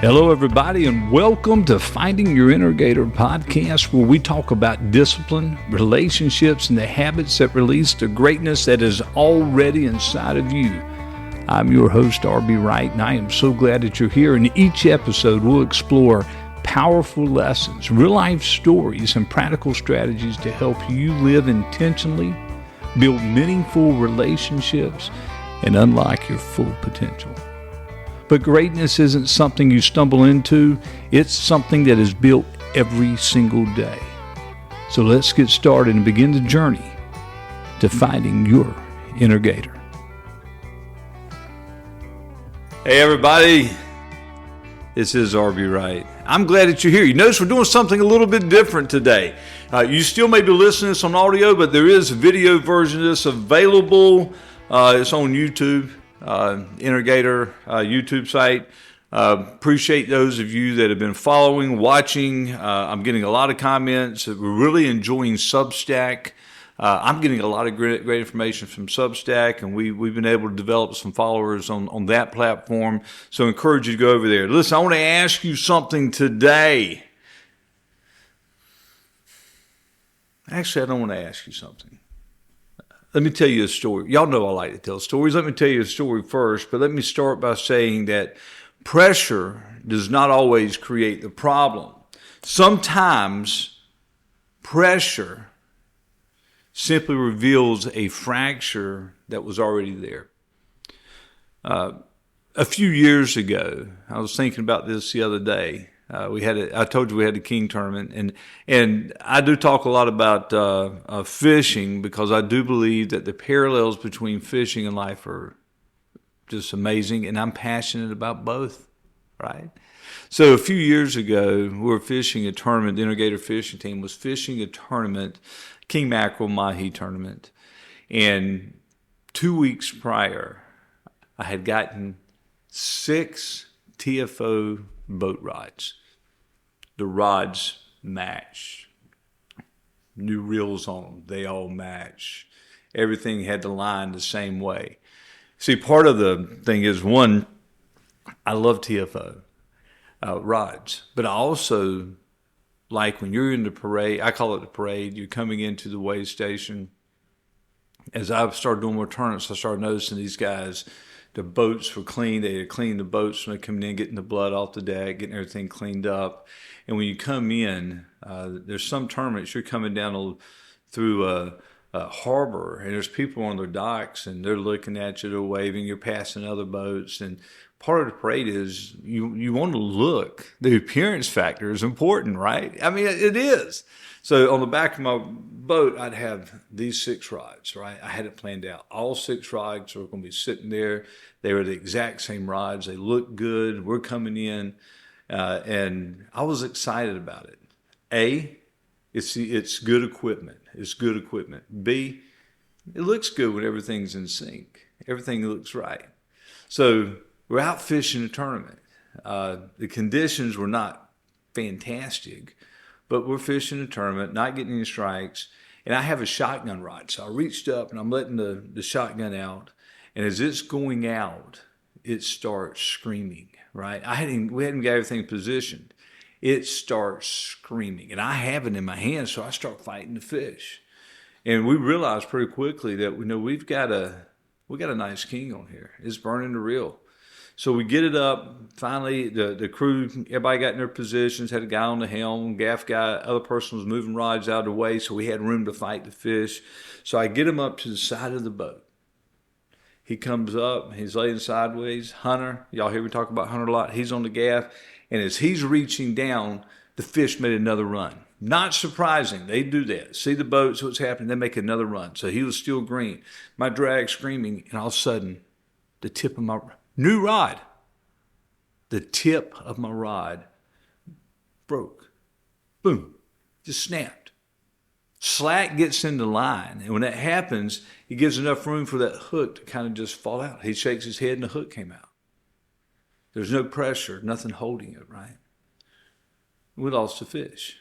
Hello, everybody, and welcome to Finding Your Inner-Gator podcast, where we talk about discipline, relationships, and the habits that release the greatness that is already inside of you. I'm your host, Wright, and I am so glad that you're here. In each episode, we'll explore powerful lessons, real-life stories, and practical strategies to help you live intentionally, build meaningful relationships, and unlock your full potential. But greatness isn't something you stumble into. It's something that is built every single day. So let's get started and begin the journey to finding your inner gator. Hey everybody, this is Wright. I'm glad that you're here. You notice we're doing something a little bit different today. You still may be listening to this on audio, but there is a video version of this available. It's on YouTube. Inner Gator YouTube site. Appreciate those of you that have been following, watching. I'm getting a lot of comments. We're really enjoying Substack. I'm getting a lot of great information from Substack, and we've been able to develop some followers on that platform. So I encourage you to go over there. Listen, I want to ask you something today. Actually, I don't want to ask you something. Let me tell you a story. Y'all know I like to tell stories. Let me tell you a story first, but let me start by saying that pressure does not always create the problem. Sometimes pressure simply reveals a fracture that was already there. A few years ago, I was thinking about this the other day. I told you we had the King tournament, and I do talk a lot about fishing because I do believe that the parallels between fishing and life are just amazing, and I'm passionate about both, right? So a few years ago, we were fishing a tournament. The Inner Gator fishing team was fishing a tournament, King mackerel mahi tournament, and 2 weeks prior, I had gotten 6 TFO boat rods. The rods match. New reels on them. They all match. Everything had to line the same way. See, part of the thing is, one, I love TFO rods, but I also like when you're in the parade, I call it the parade, you're coming into the weigh station. As I started doing more tournaments, I started noticing these guys, the boats were clean. They had cleaned the boats when they come in, getting the blood off the deck, getting everything cleaned up. And when you come in, there's some tournaments, you're coming down through a harbor, and there's people on their docks, and they're looking at you, they're waving, you're passing other boats. And part of the parade is you want to look. The appearance factor is important, right? I mean, it is. So on the back of my boat, I'd have these 6 rods, right? I had it planned out. All 6 rods were going to be sitting there. They were the exact same rods. They looked good. We're coming in, and I was excited about it. A, it's good equipment. It's good equipment. B, it looks good when everything's in sync. Everything looks right. So we're out fishing a tournament. The conditions were not fantastic, but we're fishing a tournament, not getting any strikes, and I have a shotgun rod. So I reached up, and I'm letting the shotgun out, and as it's going out, it starts screaming, right? We hadn't got everything positioned. It starts screaming, and I have it in my hand, so I start fighting the fish. And we realized pretty quickly that we got a nice king on here. It's burning the reel. So we get it up. Finally, the crew, everybody got in their positions, had a guy on the helm, gaff guy, other person was moving rods out of the way, so we had room to fight the fish. So I get him up to the side of the boat. He comes up, he's laying sideways. Hunter, y'all hear me talk about Hunter a lot, he's on the gaff, and as he's reaching down, the fish made another run. Not surprising, they do that. See the boat, see what's happening, they make another run. So he was still green. My drag screaming, and all of a sudden, the tip of my new rod, the tip of my rod broke. Boom, just snapped. Slack gets in the line, and when that happens, it gives enough room for that hook to kind of just fall out. He shakes his head, and the hook came out. There's no pressure, nothing holding it, right? We lost the fish.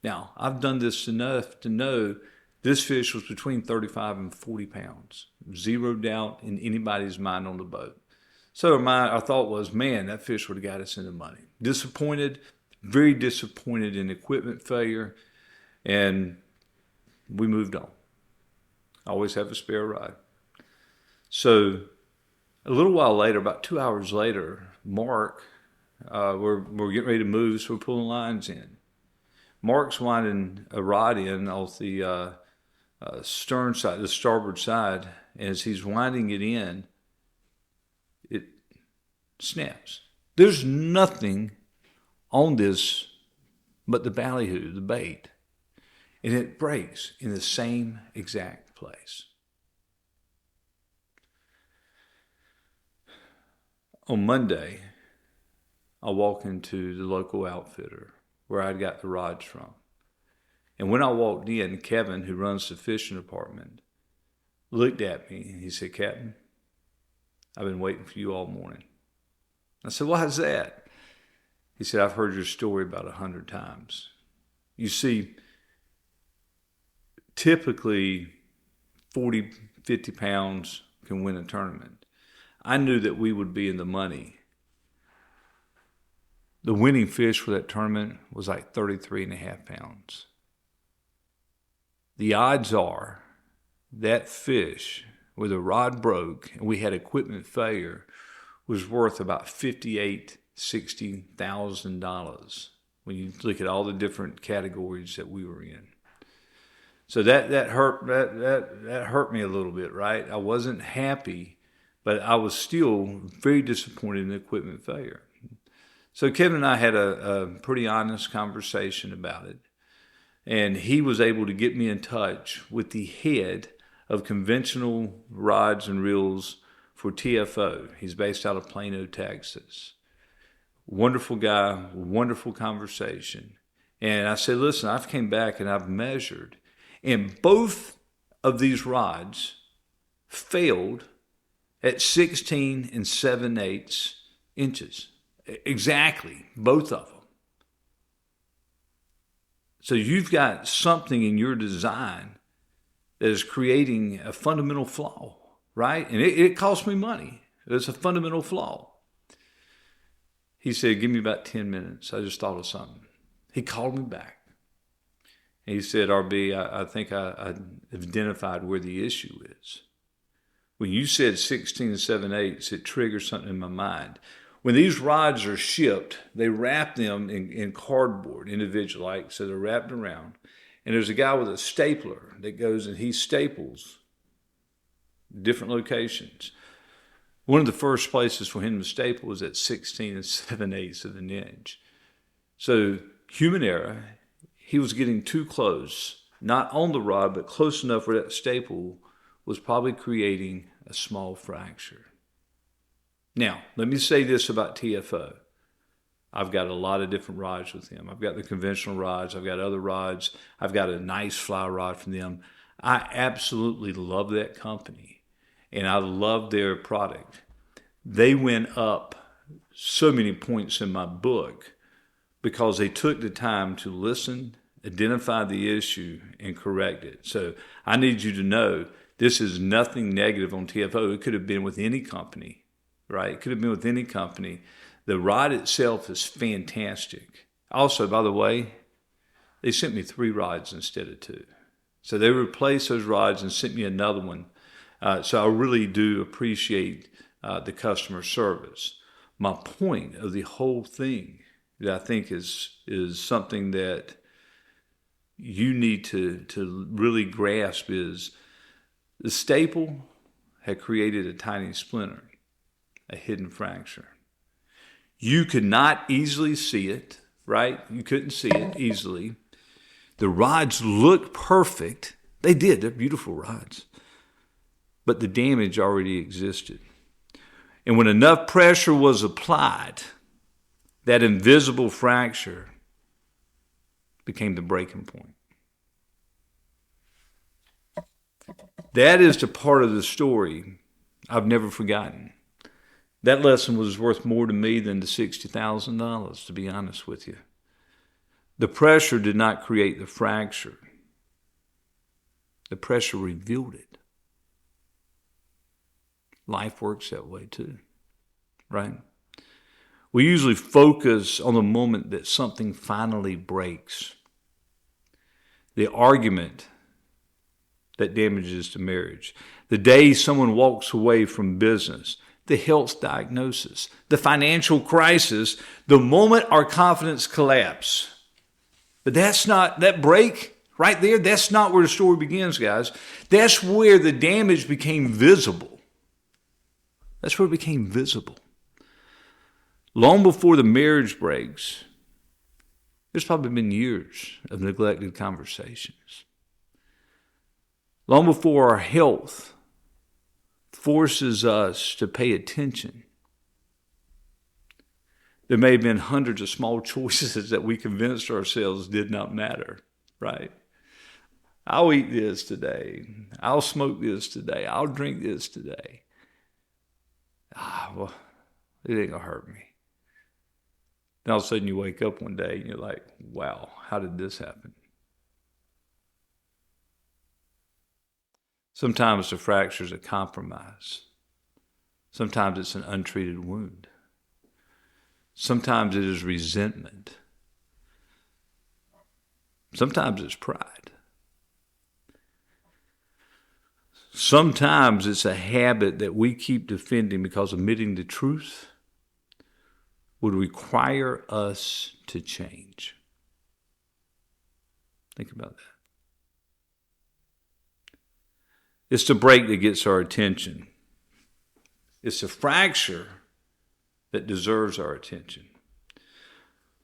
Now, I've done this enough to know this fish was between 35 and 40 pounds. Zero doubt in anybody's mind on the boat. So our thought was, man, that fish would have got us into money. Disappointed, very disappointed in equipment failure, and we moved on. I always have a spare rod. So a little while later, about 2 hours later, Mark, we're getting ready to move, so we're pulling lines in. Mark's winding a rod in off the stern side, the starboard side, and as he's winding it in, it snaps. There's nothing on this but the ballyhoo, the bait, and it breaks in the same exact place. On Monday, I walk into the local outfitter where I'd got the rods from. And when I walked in, Kevin, who runs the fishing department, looked at me and he said, "Captain, I've been waiting for you all morning." I said, "Why is that?" He said, "I've heard your story about 100 times. You see, typically 40, 50 pounds can win a tournament. I knew that we would be in the money. The winning fish for that tournament was like 33 and a half pounds. The odds are that fish, where the rod broke and we had equipment failure, was worth about $58,000-$60,000 when you look at all the different categories that we were in. So that hurt me a little bit, right? I wasn't happy, but I was still very disappointed in the equipment failure. So Kevin and I had a pretty honest conversation about it. And he was able to get me in touch with the head of conventional rods and reels for TFO. He's based out of Plano, Texas. Wonderful guy, wonderful conversation. And I said, "Listen, I've came back and I've measured. And both of these rods failed at 16 and 7/8 inches. Exactly, both of them. So you've got something in your design that is creating a fundamental flaw, right? And it cost me money. It's a fundamental flaw." He said, "Give me about 10 minutes. I just thought of something." He called me back. And he said, "RB, I think I identified where the issue is. When you said 16 and 7/8, it triggered something in my mind. When these rods are shipped, they wrap them in cardboard, individual, so they're wrapped around. And there's a guy with a stapler that goes and he staples different locations. One of the first places for him to staple was at 16 and 7/8 of an inch. So human error, he was getting too close, not on the rod, but close enough where that staple was probably creating a small fracture. Now, let me say this about TFO. I've got a lot of different rods with them. I've got the conventional rods. I've got other rods. I've got a nice fly rod from them. I absolutely love that company, and I love their product. They went up so many points in my book because they took the time to listen, identify the issue, and correct it. So I need you to know this is nothing negative on TFO. It could have been with any company. Right? It could have been with any company. The rod itself is fantastic. Also, by the way, they sent me 3 rods instead of 2. So they replaced those rods and sent me another one. So I really do appreciate the customer service. My point of the whole thing that I think is something that you need to really grasp is the staple had created a tiny splinter, a hidden fracture. You could not easily see it, right? You couldn't see it easily. The rods looked perfect. They did. They're beautiful rods. But the damage already existed. And when enough pressure was applied, that invisible fracture became the breaking point. That is the part of the story I've never forgotten. That lesson was worth more to me than the $60,000, to be honest with you. The pressure did not create the fracture. The pressure revealed it. Life works that way too. right? We usually focus on the moment that something finally breaks. The argument that damages the marriage. The day someone walks away from business. The health diagnosis. The financial crisis. The moment our confidence collapses. But that break right there, that's not where the story begins, guys. That's where the damage became visible. That's where it became visible. Long before the marriage breaks, there's probably been years of neglected conversations. Long before our health forces us to pay attention, there may have been hundreds of small choices that we convinced ourselves did not matter, right? I'll eat this today. I'll smoke this today. I'll drink this today. Well, it ain't gonna hurt me. Then all of a sudden you wake up one day and you're like, wow, how did this happen? Sometimes the fracture is a compromise. Sometimes it's an untreated wound. Sometimes it is resentment. Sometimes it's pride. Sometimes it's a habit that we keep defending because admitting the truth would require us to change. Think about that. It's the break that gets our attention. It's the fracture that deserves our attention.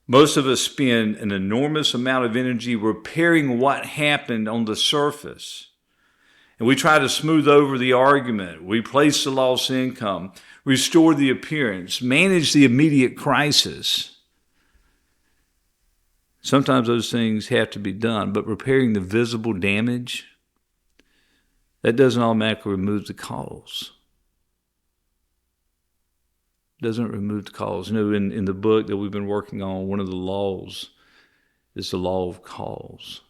Most of us spend an enormous amount of energy repairing what happened on the surface. And we try to smooth over the argument, replace the lost income, restore the appearance, manage the immediate crisis. Sometimes those things have to be done, but repairing the visible damage, that doesn't automatically remove the cause. It doesn't remove the cause. You know, in the book that we've been working on, one of the laws is the law of cause.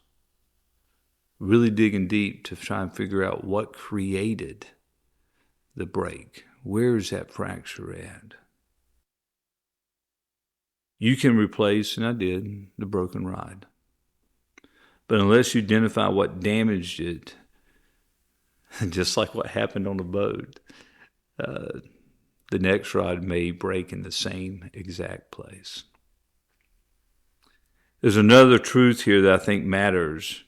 Really digging deep to try and figure out what created the break. Where is that fracture at? You can replace, and I did, the broken rod. But unless you identify what damaged it, just like what happened on the boat, the next rod may break in the same exact place. There's another truth here that I think matters.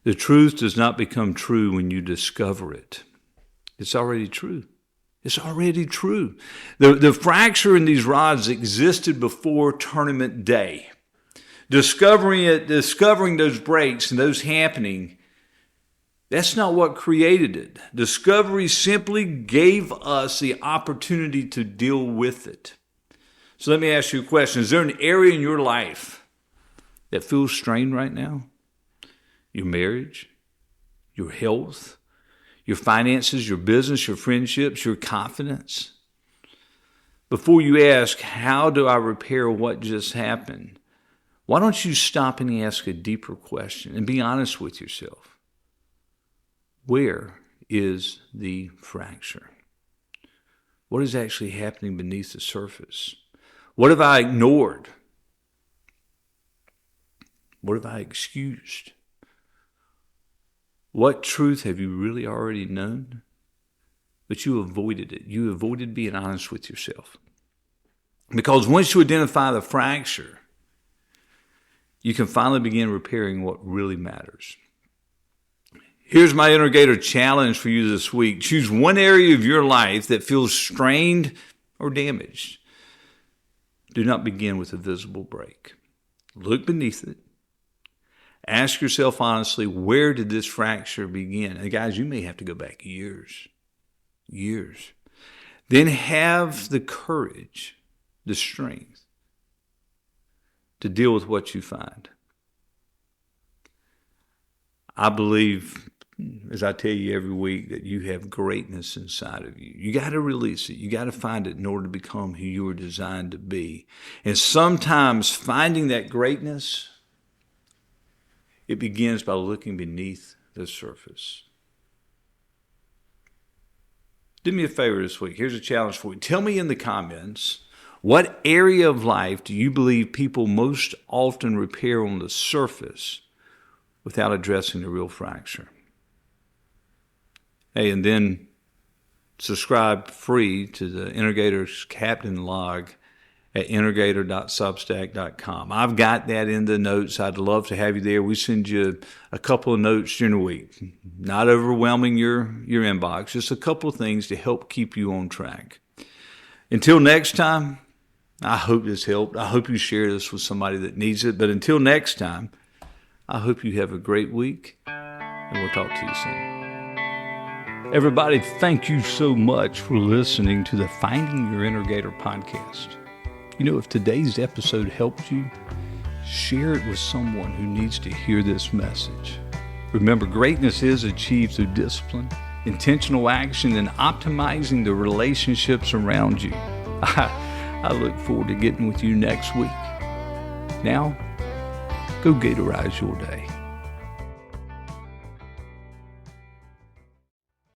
The truth does not become true when you discover it. It's already true. It's already true. The fracture in these rods existed before tournament day. Discovering those breaks and those happening, that's not what created it. Discovery simply gave us the opportunity to deal with it. So let me ask you a question. Is there an area in your life that feels strained right now? Your marriage, your health, your finances, your business, your friendships, your confidence. Before you ask, how do I repair what just happened? Why don't you stop and ask a deeper question and be honest with yourself? Where is the fracture? What is actually happening beneath the surface? What have I ignored? What have I excused? What truth have you really already known? But you avoided it. You avoided being honest with yourself. Because once you identify the fracture, you can finally begin repairing what really matters. Here's my Integrator challenge for you this week. Choose one area of your life that feels strained or damaged. Do not begin with a visible break. Look beneath it. Ask yourself honestly, where did this fracture begin? And guys, you may have to go back years. Then have the courage, the strength to deal with what you find. I believe, as I tell you every week, that you have greatness inside of you. You got to release it. You got to find it in order to become who you were designed to be. And sometimes finding that greatness, it begins by looking beneath the surface. Do me a favor this week. Here's a challenge for you. Tell me in the comments, what area of life do you believe people most often repair on the surface without addressing the real fracture? Hey, and then subscribe free to the Integrator's Captain log at integrator.substack.com. I've got that in the notes. I'd love to have you there. We send you a couple of notes during the week, not overwhelming your inbox, just a couple of things to help keep you on track. Until next time, I hope this helped. I hope you share this with somebody that needs it. But until next time, I hope you have a great week, and we'll talk to you soon. Everybody, thank you so much for listening to the Finding Your Integrator podcast. You know, if today's episode helped you, share it with someone who needs to hear this message. Remember, greatness is achieved through discipline, intentional action, and optimizing the relationships around you. I look forward to getting with you next week. Now, go Gatorize your day.